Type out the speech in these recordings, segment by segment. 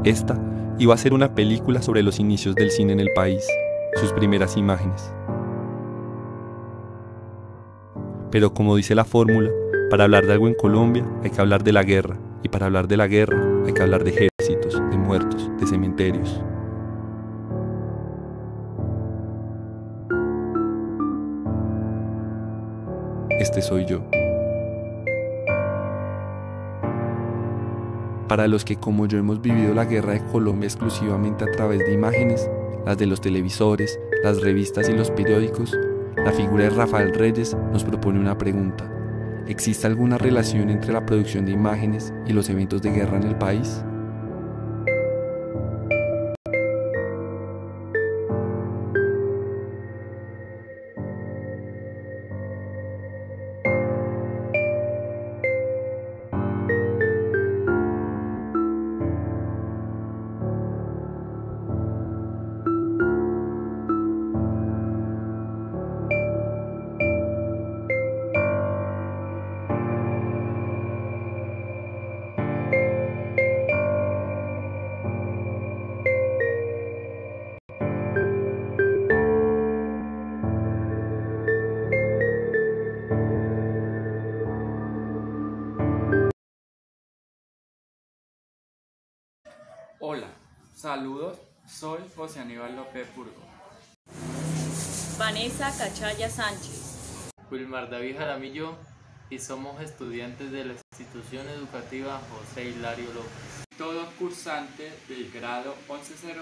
Esta iba a ser una película sobre los inicios del cine en el país, sus primeras imágenes. Pero como dice la fórmula, para hablar de algo en Colombia hay que hablar de la guerra, y para hablar de la guerra hay que hablar de ejércitos, de muertos, de cementerios. Este soy yo. Para los que como yo hemos vivido la guerra de Colombia exclusivamente a través de imágenes, las de los televisores, las revistas y los periódicos, la figura de Rafael Reyes nos propone una pregunta. ¿Existe alguna relación entre la producción de imágenes y los eventos de guerra en el país? Hola, saludos, soy José Aníbal López Burgo. Vanessa Cachaya Sánchez. Wilmar David Jaramillo y somos estudiantes de la institución educativa José Hilario López. Todos cursantes del grado 1102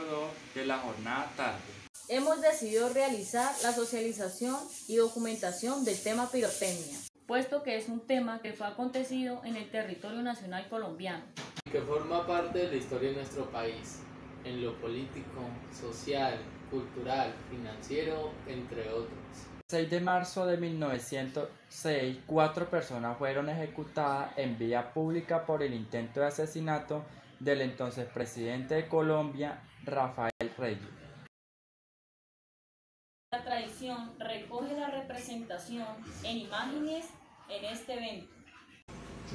de la jornada tarde. Hemos decidido realizar la socialización y documentación del tema pirotecnia, puesto que es un tema que fue acontecido en el territorio nacional colombiano. Que forma parte de la historia de nuestro país, en lo político, social, cultural, financiero, entre otros. El 6 de marzo de 1906, 4 personas fueron ejecutadas en vía pública por el intento de asesinato del entonces presidente de Colombia, Rafael Reyes. La tradición recoge la representación en imágenes en este evento.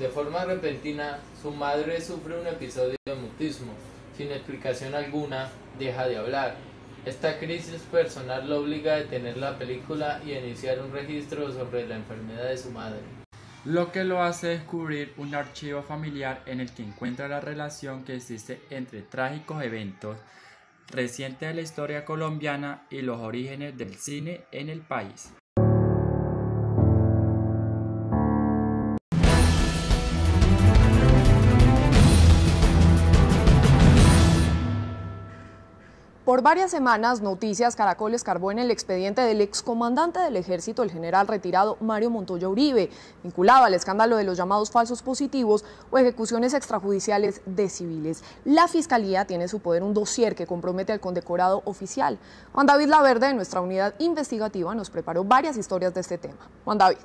De forma repentina, su madre sufre un episodio de mutismo. Sin explicación alguna, deja de hablar. Esta crisis personal lo obliga a detener la película y a iniciar un registro sobre la enfermedad de su madre. Lo que lo hace descubrir un archivo familiar en el que encuentra la relación que existe entre trágicos eventos recientes de la historia colombiana y los orígenes del cine en el país. Por varias semanas, Noticias Caracol escarbó en el expediente del excomandante del Ejército, el general retirado Mario Montoya Uribe, vinculado al escándalo de los llamados falsos positivos o ejecuciones extrajudiciales de civiles. La Fiscalía tiene en su poder un dossier que compromete al condecorado oficial. Juan David Laverde, de nuestra unidad investigativa, nos preparó varias historias de este tema. Juan David.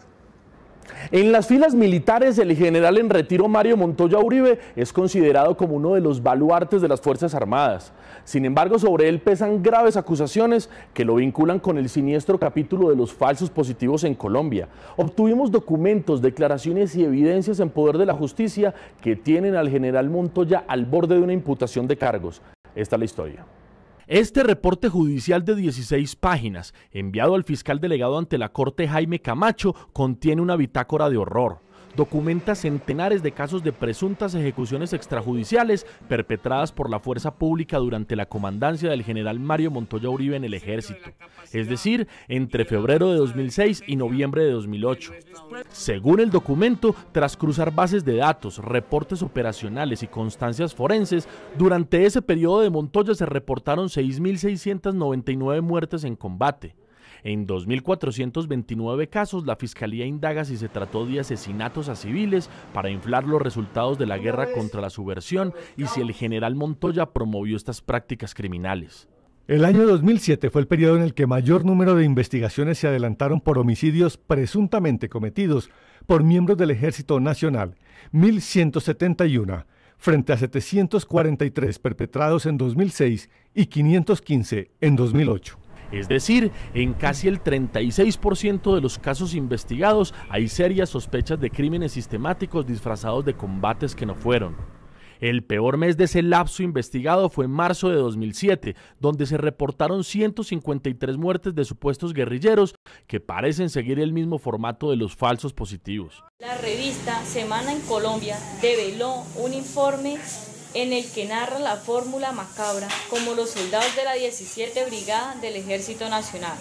En las filas militares, el general en retiro Mario Montoya Uribe es considerado como uno de los baluartes de las Fuerzas Armadas. Sin embargo, sobre él pesan graves acusaciones que lo vinculan con el siniestro capítulo de los falsos positivos en Colombia. Obtuvimos documentos, declaraciones y evidencias en poder de la justicia que tienen al general Montoya al borde de una imputación de cargos. Esta es la historia. Este reporte judicial de 16 páginas, enviado al fiscal delegado ante la Corte Jaime Camacho, contiene una bitácora de horror. Documenta centenares de casos de presuntas ejecuciones extrajudiciales perpetradas por la fuerza pública durante la comandancia del general Mario Montoya Uribe en el Ejército, es decir, entre febrero de 2006 y noviembre de 2008. Según el documento, tras cruzar bases de datos, reportes operacionales y constancias forenses, durante ese periodo de Montoya se reportaron 6.699 muertes en combate. En 2.429 casos, la Fiscalía indaga si se trató de asesinatos a civiles para inflar los resultados de la guerra contra la subversión y si el general Montoya promovió estas prácticas criminales. El año 2007 fue el periodo en el que mayor número de investigaciones se adelantaron por homicidios presuntamente cometidos por miembros del Ejército Nacional, 1.171, frente a 743 perpetrados en 2006 y 515 en 2008. Es decir, en casi el 36% de los casos investigados hay serias sospechas de crímenes sistemáticos disfrazados de combates que no fueron. El peor mes de ese lapso investigado fue marzo de 2007, donde se reportaron 153 muertes de supuestos guerrilleros que parecen seguir el mismo formato de los falsos positivos. La revista Semana en Colombia develó un informe en el que narra la fórmula macabra como los soldados de la 17 Brigada del Ejército Nacional,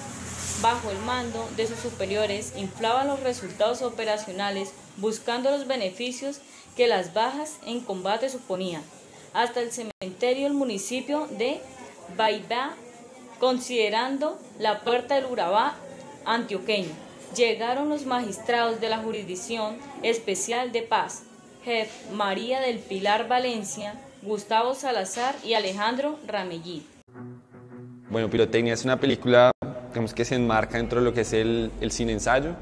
bajo el mando de sus superiores, inflaban los resultados operacionales buscando los beneficios que las bajas en combate suponían. Hasta el cementerio del municipio de Baibá, considerando la puerta del Urabá antioqueño, llegaron los magistrados de la Jurisdicción Especial de Paz, Jefe María del Pilar Valencia, Gustavo Salazar y Alejandro Ramellí. Bueno, Pirotecnia es una película, digamos, que se enmarca dentro de lo que es el cine ensayo,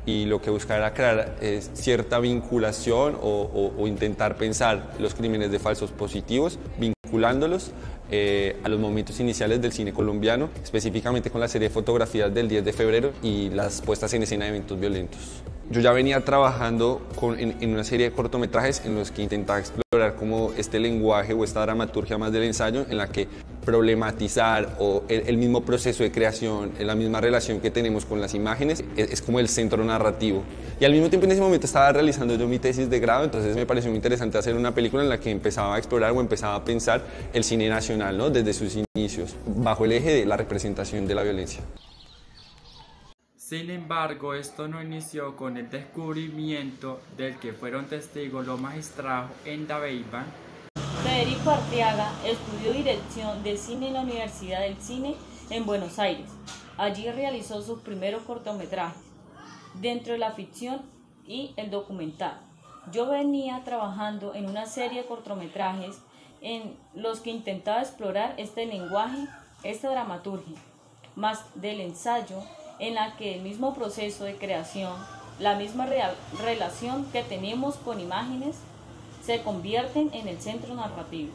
y lo que busca era crear cierta vinculación o intentar pensar los crímenes de falsos positivos, vinculándolos a los momentos iniciales del cine colombiano, específicamente con la serie de fotografías del 10 de febrero y las puestas en escena de eventos violentos. Yo ya venía trabajando en una serie de cortometrajes en los que intentaba explorar como este lenguaje o esta dramaturgia más del ensayo, en la que problematizar o el mismo proceso de creación, la misma relación que tenemos con las imágenes, es como el centro narrativo. Y al mismo tiempo en ese momento estaba realizando yo mi tesis de grado, entonces me pareció muy interesante hacer una película en la que empezaba a explorar o empezaba a pensar el cine nacional, ¿no?, desde sus inicios, bajo el eje de la representación de la violencia. Sin embargo, esto no inició con el descubrimiento del que fueron testigos los magistrados en Dabeiba. Federico Arteaga estudió dirección de cine en la Universidad del Cine en Buenos Aires. Allí realizó sus primeros cortometrajes, dentro de la ficción y el documental. Yo venía trabajando en una serie de cortometrajes en los que intentaba explorar este lenguaje, esta dramaturgia, más del ensayo, en la que el mismo proceso de creación, la misma relación que tenemos con imágenes, se convierten en el centro narrativo.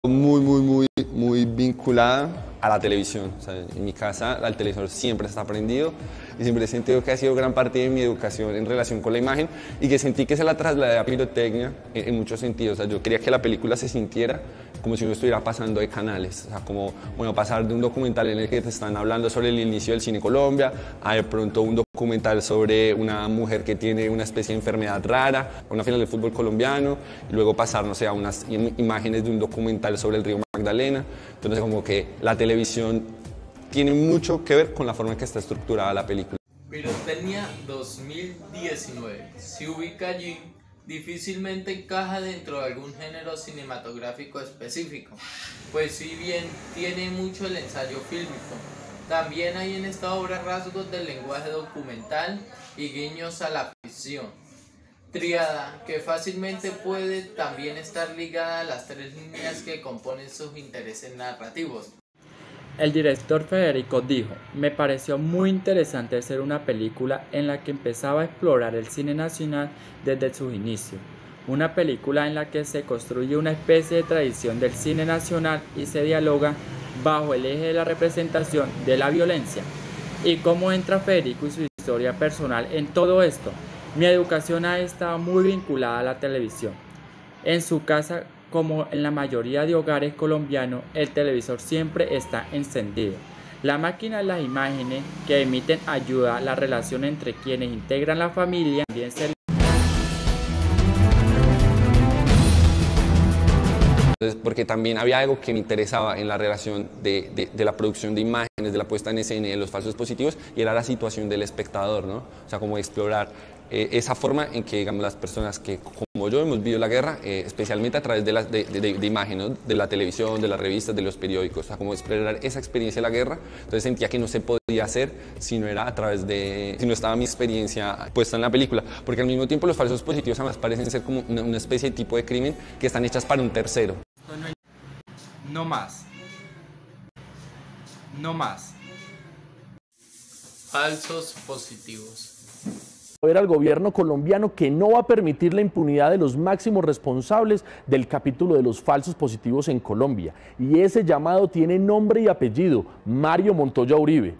Muy vinculada a la televisión. O sea, en mi casa el televisor siempre está prendido y siempre he sentido que ha sido gran parte de mi educación en relación con la imagen, y que sentí que se la trasladé a Pirotecnia en muchos sentidos. O sea, yo quería que la película se sintiera como si uno estuviera pasando de canales, o sea, como, bueno, pasar de un documental en el que te están hablando sobre el inicio del cine Colombia a de pronto un documental sobre una mujer que tiene una especie de enfermedad rara, una final del fútbol colombiano, y luego pasar, no sé, a unas imágenes de un documental sobre el río Magdalena. Entonces, como que la televisión tiene mucho que ver con la forma en que está estructurada la película. Pirotecnia 2019 se ubica allí, difícilmente encaja dentro de algún género cinematográfico específico, pues si bien tiene mucho el ensayo fílmico, también hay en esta obra rasgos del lenguaje documental y guiños a la ficción. Tríada que fácilmente puede también estar ligada a las tres líneas que componen sus intereses narrativos. El director Federico dijo: me pareció muy interesante hacer una película en la que empezaba a explorar el cine nacional desde sus inicios. Una película en la que se construye una especie de tradición del cine nacional y se dialoga bajo el eje de la representación de la violencia. ¿Y cómo entra Federico y su historia personal en todo esto? Mi educación ha estado muy vinculada a la televisión. En su casa, como en la mayoría de hogares colombianos, el televisor siempre está encendido. La máquina de las imágenes que emiten ayuda a la relación entre quienes integran la familia. También se... Porque también había algo que me interesaba en la relación de la producción de imágenes, de la puesta en escena y de los falsos positivos, y era la situación del espectador, ¿no? O sea, como explorar esa forma en que, digamos, las personas que, como yo, hemos vivido la guerra, especialmente a través de imágenes, ¿no?, de la televisión, de las revistas, de los periódicos, o sea, como explorar esa experiencia de la guerra. Entonces sentía que no se podía hacer si no era a través si no estaba mi experiencia puesta en la película, porque al mismo tiempo los falsos positivos además parecen ser como una especie de tipo de crimen que están hechas para un tercero. No más. No más. Falsos positivos. Ver al gobierno colombiano que no va a permitir la impunidad de los máximos responsables del capítulo de los falsos positivos en Colombia. Y ese llamado tiene nombre y apellido: Mario Montoya Uribe.